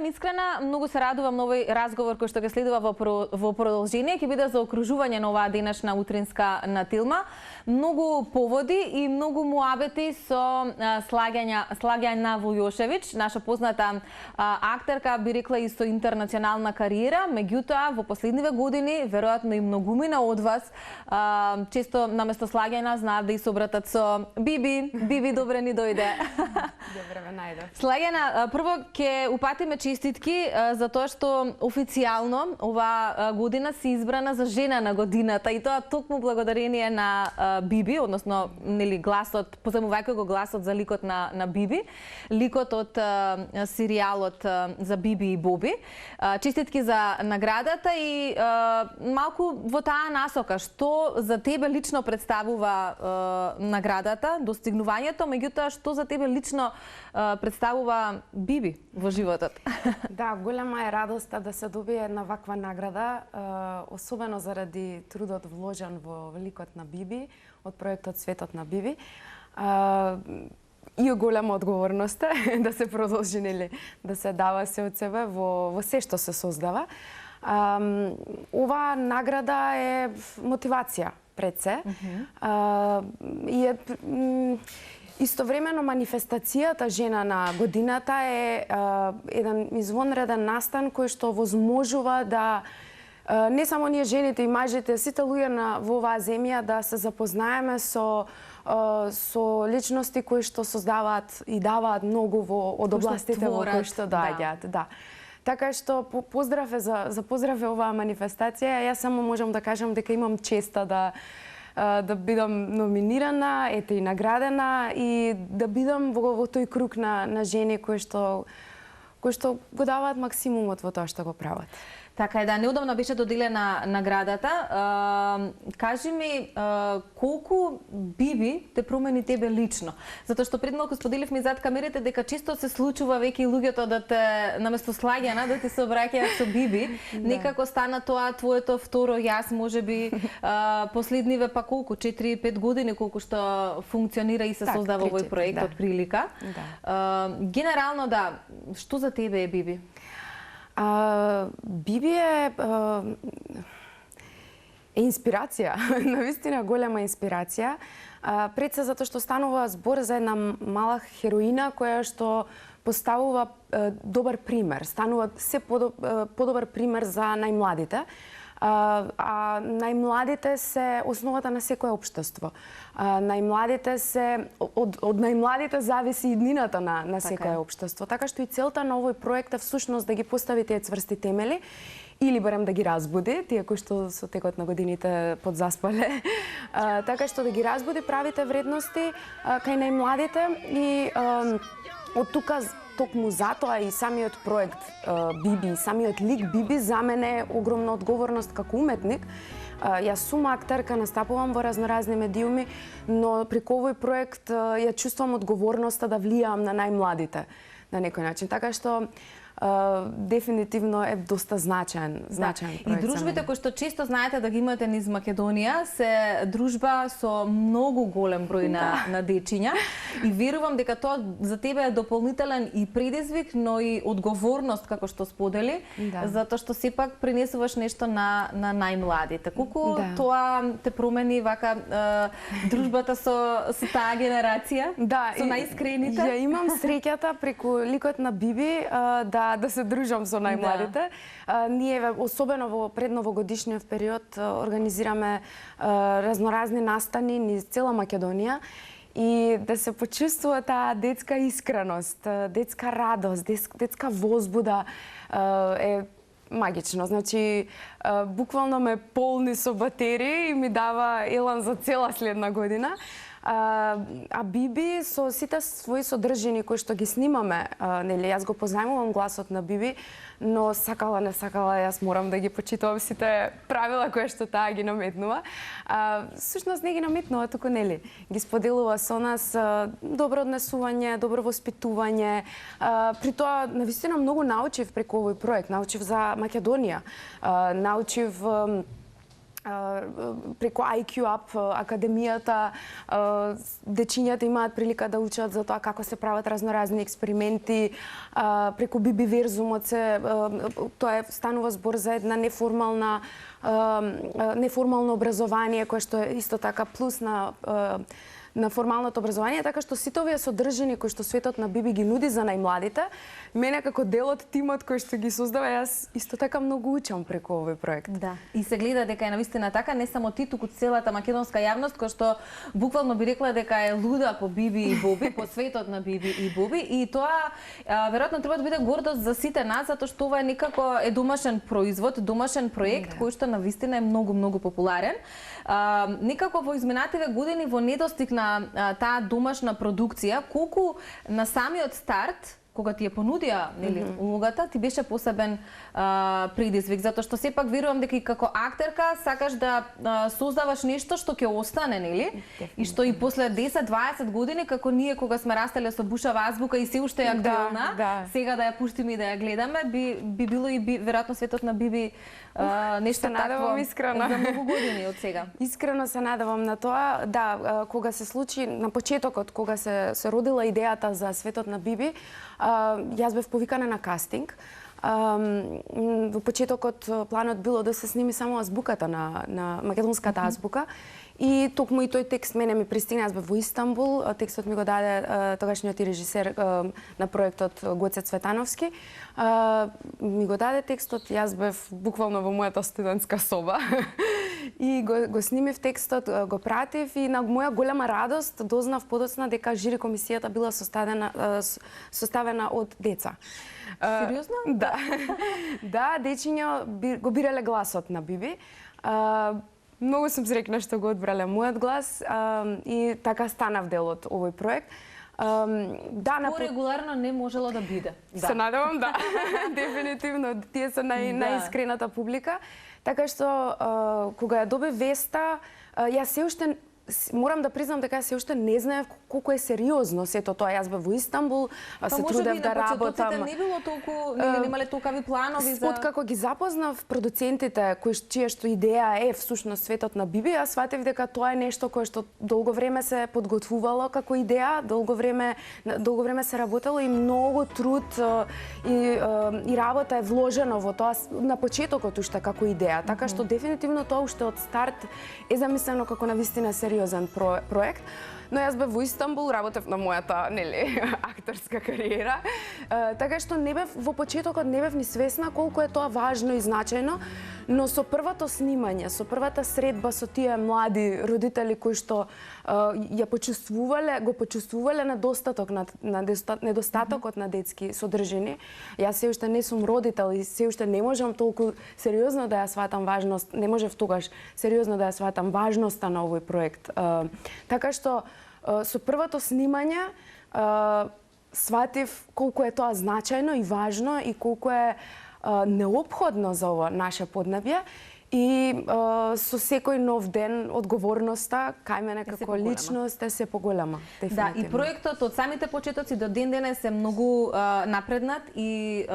бидам искрена, многу се радувам на овој разговор кој што ќе следува во продолжение, ќе биде за окружување на оваа денешна утринска натилма. Многу поводи и многу муабети со Слагјана Вујошевиќ, наша позната актерка, би рекла и со интернационална кариера, меѓутоа во последниве години, веројатно и многумина од вас, често наместо Слагјана знаат да и се обратат со Биби. Биби, добре ни дојде. Добре ме најдов. Слагјана, прво ќе упатиме честитки за тоа што официјално оваа година си избрана за жена на годината и тоа токму благодарение на Биби, односно нели гласот, поземувајќи го гласот за ликот на Биби, ликот од серијалот за Биби и Боби. Честитки за наградата и малку во таа насока, што за тебе лично представува наградата, достигнувањето, меѓутоа што за тебе лично представува Биби во животот? Да, голема е радоста да се добие една ваква награда, особено заради трудот вложен во ликот на Биби, од проектот Светот на Биби. И голема одговорност да се продолжи, нели, да се дава се од себе во се што се создава. Оваа награда е мотивација пред се. И е истовремено манифестацијата жена на годината е еден извонреден настан кој што возможува да не само ние жените и мажите, сите луѓе во оваа земја да се запознаеме со личности кои што создаваат и даваат многу од областите во кои што доаѓаат. Да. Така што поздрав за поздрав е оваа манифестација. Јас само можам да кажам дека имам честа да бидам номинирана, ете и наградена и да бидам во тој круг на жени кои што го даваат максимумот во тоа што го прават. Така е, да, неудобно беше доделена наградата. Кажи ми, колку Биби те промени тебе лично? Затоа што пред малку споделивме зад камерите дека често се случува веќе и луѓето да те, наместо Слагјана, да ти се обраќаат со Биби. Некако стана тоа твоето второ јас, можеби последниве па колку, 4-5 години колку што функционира и се создава овој проект од прилика. Генерално, да, што за тебе е Биби? Биби е инспирација, навистина голема инспирација. Пред се затоа што станува збор за една мала хероина која што поставува добар пример, станува се подобар пример за најмладите. А најмладите се основата на секое општество. Најмладите се од најмладите зависи иднината на секое општество. Така што и целта на овој проект е всушност да ги постави тие цврсти темели или барем да ги разбуди, тие кои што со текот на годините подзаспале. Така што да ги разбуди правите вредности кај најмладите и од тука токму затоа и самиот проект Биби, самиот лик Биби за мене е огромна одговорност како уметник. Јас сум актерка, настапувам во разноразни медиуми, но преку овој проект ја чувствувам одговорноста да влијам на најмладите на некој начин. Така што дефинитивно е доста значаен проект. И дружбите кои што често знаете да ги имате низ Македонија се дружба со многу голем број на дечиња и верувам дека тоа за тебе е дополнителен и предизвик, но и одговорност како што сподели, затоа што сепак пренесуваш нешто на најмладите. Колку тоа те промени вака дружбата со таа генерација, со најискрените? Ја имам среќата преку ликот на Биби да се дружам со најмладите. Ние, особено во предновогодишниот период, организираме разноразни настани низ цела Македонија и да се почувствува таа детска искреност, детска радост, детска возбуда е магично. Значи, буквално ме полни со батерии и ми дава елан за цела следна година. А Биби со сите своји содржини кои што ги снимаме, нели, јас го позајмувам гласот на Биби, но сакала не сакала јас морам да ги почитувам сите правила кои што таа ги наметнува. Всушност не ги наметнува, туку нели ги споделува со нас добро однесување, добро воспитување. При тоа навистина многу научив преку овој проект, научив за Македонија, научив преку IQ Up академијата дечињата имаат прилика да учат за тоа како се прават разноразни експерименти, преку Биби Верзумот тоа станува збор за една неформално образование кое што е исто така плюс на формалното образование, така што сите овие содржини кои што светот на Биби ги нуди за најмладите, мене како дел од тимот кој што ги создава, јас исто така многу учам преку овој проект. Да, и се гледа дека е навистина така, не само ти, туку целата македонска јавност која што буквално би рекла дека е луда по Биби и Боби, по светот на Биби и Боби, и тоа веројатно треба да биде гордост за сите нас, затоа што ова е некако домашен производ, домашен проект кој што навистина е многу популарен. Некако во изминативе години во недостиг на таа домашна продукција, колку на самиот старт кога ти ја понудија улогата, ти беше посебен предизвик, затоа што сепак верувам дека и како актерка сакаш да создаваш нешто што ќе остане, нели? И што и после 10-20 години, како ние кога сме растеле со Бушава азбука и се уште е актуелна, сега да ја пуштиме и да ја гледаме, би било и веројатно светот на Биби нешто такво за многу години од сега. Искрено се надевам на тоа. Да, кога се случи на почетокот, кога се родила идејата за светот на Биби, јас бев повикана на кастинг. Во почетокот планот било да се сними само азбуката на македонската азбука. И токму и тој текст мене ми пристигна, јас бев во Истанбул, текстот ми го даде тогашниот режисер на проектот Гоце Цветановски. Ми го даде текстот, јас бев буквално во мојата студентска соба. И го снимив текстот, го пратив и на моја голема радост дознав подоцна дека жири комисијата била составена од деца. Сериозно? Да. Да, дечиња го бирале гласот на Биби. Многу сум среќна што го одбрале мојот глас и така станав дел од овој проект. Порегуларно не можело да биде. Се надевам, да. Дефинитивно, тие се најискрената публика. Така што, кога ја добив веста, јас се уште морам да признам дека се уште не знаев колку е сериозно сето тоа. Јас бев во Истанбул, се трудев да работам. Не било толку, немале толкави планови за... Откако ги запознав продуцентите чија што идеја е всушност светот на Биби, јас сватив дека тоа е нешто кое што долго време се подготвувало како идеја, долго време се работело и многу труд и работа е вложено во тоа на почетокот уште како идеја. Така што дефинитивно тоа уште од старт е замислено како навистина сериозен проект. Но јас бев во Истанбул, работев на мојата, актерска кариера. Така што не бев во почетокот не бев ни свесна колку е тоа важно и значајно, но со првото снимање, со првата средба со тие млади родители кои што го почувствувале недостатокот на детски содржини. Јас се уште не сум родител и се уште не можам толку сериозно да ја сватам важност, не можев тогаш сериозно да ја сватам важноста на овој проект. Така што со првото снимање сватив колку е тоа значајно и важно и колку е неопходно за ова наше поднебје. И со секој нов ден одговорноста кај мене како личност е се поголема. Да, и проектот од самите почетоци до ден денес е многу напреднат и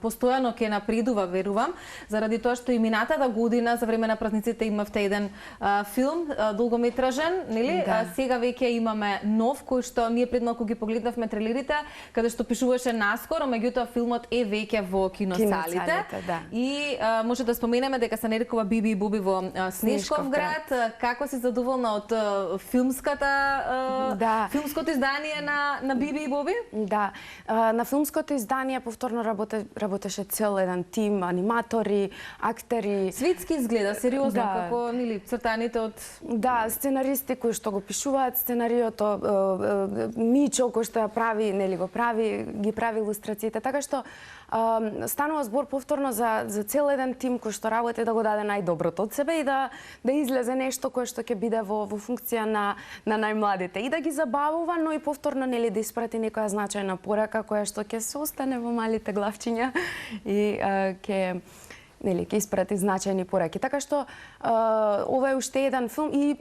постојано ќе напредува, верувам, заради тоа што и минатата година за време на празниците имавте еден филм долгометражен, нели? Сега веќе имаме нов кој што ние пред малку ги погледнавме трейлерите, каде што пишуваше наскоро, меѓутоа филмот е веќе во киносалите. И може да споменеме дека се нарекува Биби и Боби во Снежков град. Како си задоволна од филмското издание на Биби и Боби? Да, на филмското издание повторно работеше цел еден тим, аниматори, актери. Светски изгледа, сериозно, како цртаните од... Да, сценаристи кои што го пишуваат сценариото, Мичо кој што ги прави илустрациите, така што станува збор повторно за цел еден тим кој што работи да го даде најдоброто од себе и да излезе нешто кое што ќе биде во функција на најмладите и да ги забавува, но и повторно да испрати некоја значајна порака која што ќе се остане во малите главчиња и ќе испрати значајни пораки. Така што ова е уште еден филм и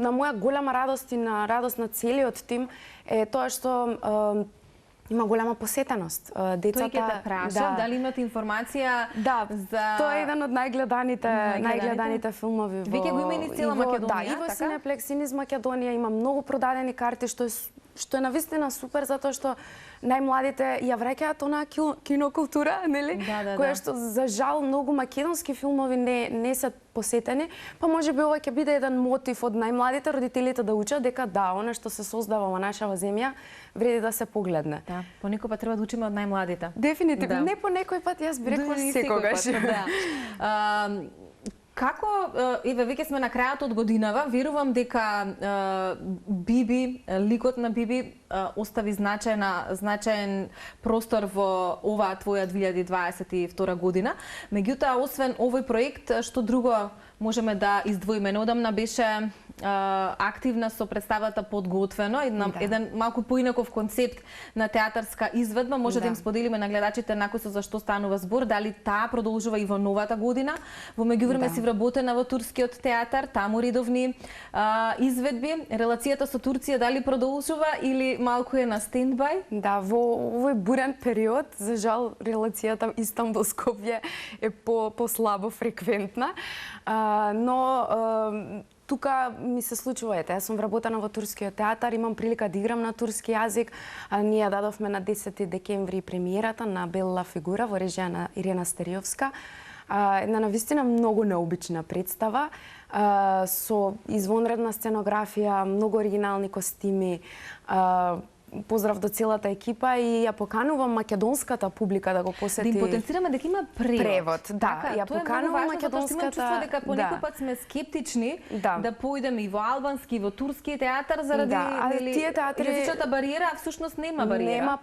на моја голема радост и на радост на целиот тим е тоа што Има голема посетеност. Тој ќе те прашам, дали имате информација за... Тоа е еден од најгледаните филмови во... Веќе го има и цела Македонија, да, и во Cineplex, и низ Македонија има многу продадени карти, што е навистина супер, затоа што најмладите ја враќаат онаа кинокултура, нели? Која што за жал многу македонски филмови не се посетени, па можеби ова ќе биде еден мотив од најмладите родителите да учат дека да, она што се создава во нашава земја вреди да се погледне. Да, понекој пат треба да учиме од најмладите. Дефинитивно, не по некој пат, јас би рекла секогаш. Како, еве, веќе сме на крајот од годинава, верувам дека Биби, ликот на Биби, остави значаен простор во оваа твоја 2022 година. Меѓутоа, освен овој проект, што друго можеме да издвоиме? Неодамна беше активна со представата Подготвено, еден малку поинаков концепт на театарска изведба. Може да им споделиме на гледачите накој за што станува збор, дали таа продолжува и во новата година. Во меѓувреме си вработена во турскиот театар, таму редовни изведби. Релацијата со Турција дали продолжува или малку е на стендбај? Да, во овој бурен период, за жал, релацијата Истанбул-Скопје е по-слабо фреквентна, но тука ми се случува, јас сум вработена во турскиот театар, имам прилика да играм на турски јазик. Ние дадовме на 10 декември премиерата на Белла фигура во режија на Ирена Стериовска. Една навистина многу необична представа, со извонредна сценографија, многу оригинални костими. Поздрав до целата екипа и ја поканувам македонската публика да го посети. Да им потенцираме дека има превод. Да, ја поканувам македонската. Тоа е дека понекој пат сме скептични да поидеме и во албански, и во турски театар заради тие театри јазичната бариера, а всушност нема бариера.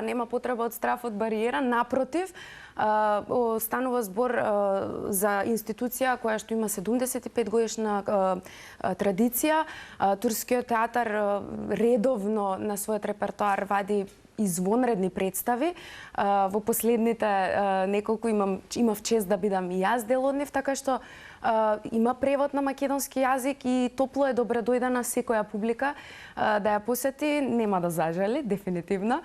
Нема потреба од страф од бариера, напротив, станува збор за институција која што има 75 годишна традиција. Турскиот театар редовно на својот репертоар вади извонредни представи. Во последните неколку имав чест да бидам и јас дел од нив, така што има превод на македонски јазик и топло е добре дојдена секоја публика да ја посети, нема да зажали, дефинитивно.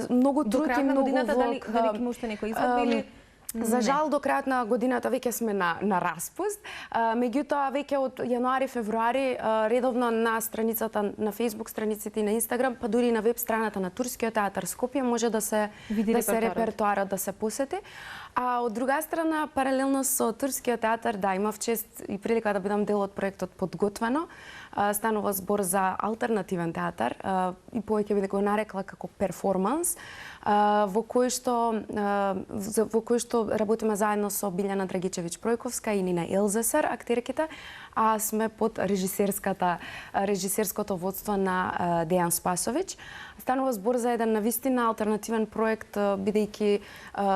Многу труд и многу годината дали ќе има уште некој изведба или За жал, до крајот на годината веќе сме на распуст. Меѓутоа, веќе од јануари-февруари редовно на страницата на Facebook, страниците и на Инстаграм, па дури и на веб страната на Турскиот театар Скопје може да се репертоарот да се посети. А од друга страна, паралелно со Турскиот театар, да, имав чест и прилика да бидам дел од проектот Подготвено. Станува збор за алтернативен театар и повеќе би го нарекла како перформанс, во кој што работиме заедно со Билјана Драгичевиќ Пројковска и Нина Елзесер, актерките, а сме под режисерското водство на Дејан Спасовиќ. Станува збор за еден навистина алтернативен проект, бидејќи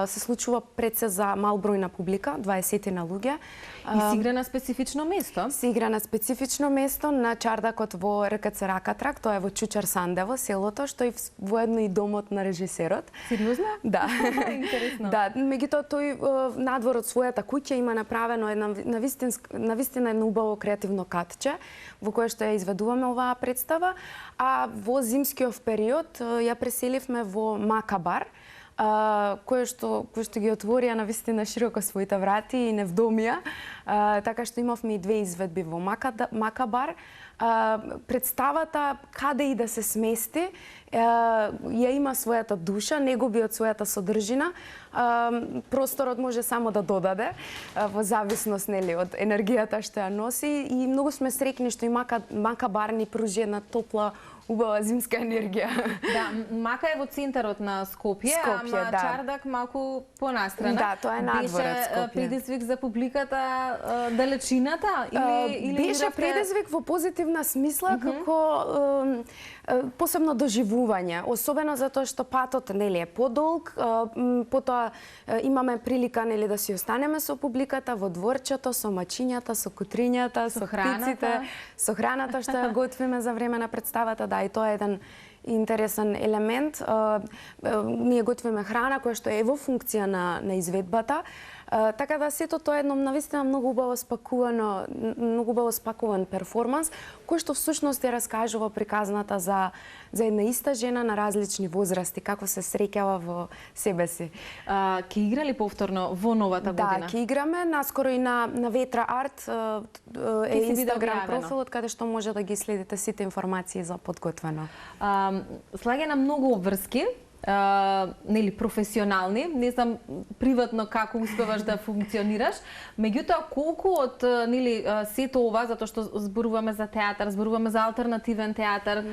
се случува пред се за мал број на публика, 20 на луѓе. И се игра на специфично место? Се игра на специфично место на чардакот во РКЦ Ракатрак, тоа е во Чучар Сандево, селото, што е воедно и домот на режисерот. Сериозно? Да. Интересно. Да, меѓутоа тој надвор од својата куќа има направено навистина едно убаво креативно катче во кое што ја изведуваме оваа представа, а во зимскиот период ја преселивме во Макабар, кој што ги отворија навистина широко своите врати и не вдомија, така што имавме и две изведби во Макабар. Представата каде и да се смести ја има својата душа, не губи од својата содржина. Просторот може само да додаде во зависност од енергијата што ја носи и многу сме среќни што и Макабар ни пружи една топла убава зимска енергија. Да, Мака е во центарот на Скопје, ама да. Чардак малку понастрана. Да, тоа е надвор од Скопје. Беше предизвик за публиката далечината или беше предизвик во позитивна смисла како посебно доживување, особено затоа што патот е подолг, потоа имаме прилика да си останеме со публиката во дворчето, со мачињата, со кутрињата, со птиците, со храната што ја готвиме за време на представата. Да, и тоа е еден интересен елемент. Ние готвиме храна која што е во функција на изведбата. Така да сето тоа е едно навистина многу убаво спакуван перформанс, кој што всушност ја раскажува приказната за една иста жена на различни возрасти, како се среќава во себе си. Ке играли повторно во новата година? Да, ке играме, наскоро и на Ветра Арт е Инстаграм профилот каде што може да ги следите сите информации за подготвено. Слаге на многу обврски, нели професионални, не знам приватно како успеваш да функционираш, меѓутоа колку од нели сето ова, затоа што зборуваме за театар, зборуваме за алтернативен театар,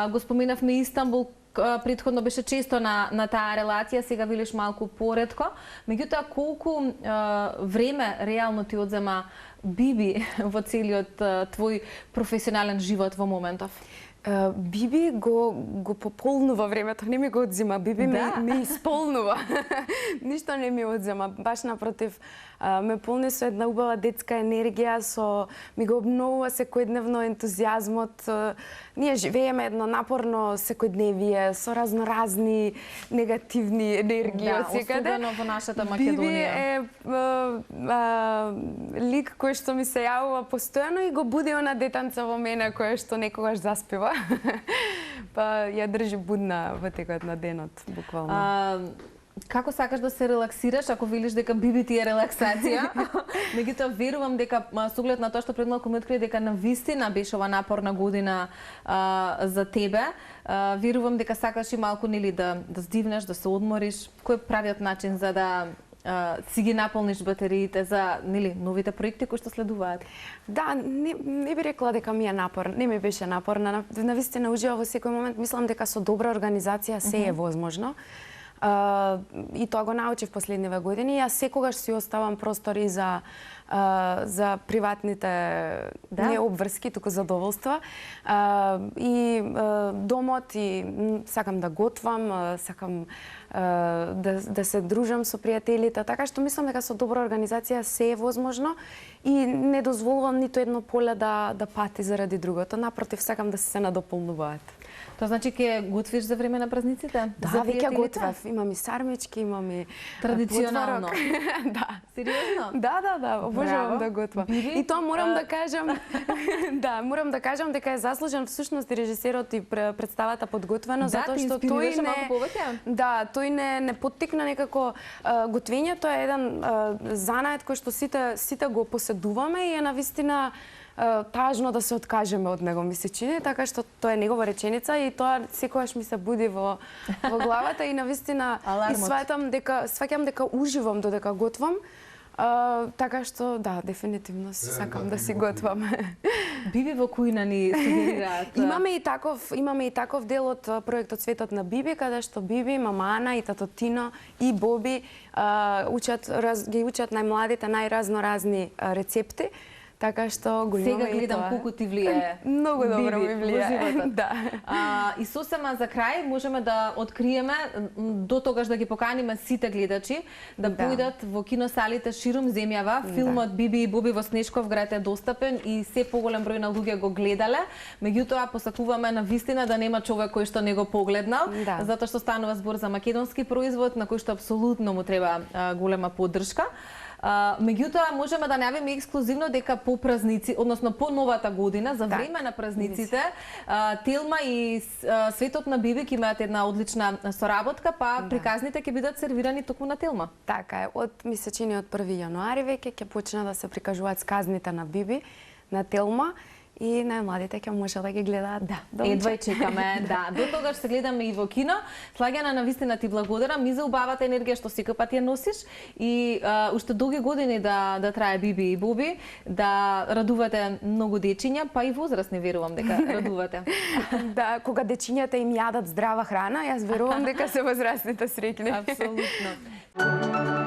го споменавме Истанбул, претходно беше често на таа релација, сега велиш малку поретко, меѓутоа колку време реално ти одзема Биби во целиот твој професионален живот во моментов? Биби го пополнува времето, не ми го одзема. Биби ме исполнува. Ништо не ми одзема, баш напротив, ме полни со една убава детска енергија, ми го обновува секојдневно ентузијазмот. Ние живееме едно напорно секојдневие со разноразни негативни енергии од секаде. Да, особено во нашата Македонија. Биби е лик кој што ми се јавува постојано и го буди она детанца во мене која што некогаш заспива. Па ја држи будна во текот на денот, буквално. Како сакаш да се релаксираш, ако велиш дека Биби ти е релаксација? Меѓутоа верувам дека со оглед на тоа што пред малку ми откри дека навистина беше ова напорна година за тебе, верувам дека сакаш и малку нели да здивнеш, да се одмориш. Кој е правиот начин за да си ги наполниш батериите за нели новите проекти кои што следуваат? Да, не би рекла дека ми е напорна, не ми беше напорна. Навистина уживам во секој момент, мислам дека со добра организација се е возможно. И тоа го научив последниве години. Јас секогаш си оставам простори за приватните не обврски, туку задоволства. И домот, и сакам да готвам, сакам да се дружам со пријателите, така што мислам дека со добра организација се е возможно и не дозволувам ниту едно поле да пати заради другото. Напротив, сакам да се надополнуваат. Тоа значи ке готвиш за време на празниците? Да, веќе готвев. Имам и сармички, имам и традиционално. Да. Сериозно? Да, обожавам да готвам. Биби? И тоа морам да кажам, морам да кажам дека е заслужен всушност и режисерот и представата подготвено, затоа што тој не поттикна некако готвењето е еден занает кој што сите го поседуваме и е навистина тажно да се откажеме од него, ми се чини, така што тоа е негова реченица и тоа секогаш ми се буди во главата и навистина и сваќам дека уживам додека готвам. Така што, да, дефинитивно сакам да си готвам. Биби во кујна ни сугерираат. Имаме и таков дел од проектот Светот на Биби, каде што Биби, мама Ана и тато Тино и Боби ги учат најмладите најразноразни рецепти. Така што го имаме. Сега гледам колку ти влие. Многу добро ми влие. Да. И сосема за крај можеме да откриеме до тогаш да ги поканиме сите гледачи да појдат во киносалите ширум земјава. Филмот Биби и Боби во Снежковград е достапен и се поголем број на луѓе го гледале. Меѓутоа посакуваме навистина да нема човек кој што не го погледнал, затоа што станува збор за македонски производ на кој што апсолутно му треба голема поддршка. Меѓутоа можеме да најавиме ексклузивно дека по празници, односно по новата година, за време на празниците, Телма и Светот на Биби ќе имаат една одлична соработка, па приказните ќе бидат сервирани токму на Телма. Така е, од 1 јануари веќе ќе почнат да се прикажуваат сказните на Биби на Телма. И најмладите ќе може да ги гледаат. Да, едва чекаме. Да, до тогаш се гледаме и во кино. Слагјана, навистина ти благодарам и за убавата енергија што секој пат ја носиш и уште долги години да трае Биби и Боби, да радувате многу дечиња, па и возрастни верувам дека радувате. Да, кога дечињата им јадат здрава храна, јас верувам дека се возрастните среќни. Апсолутно.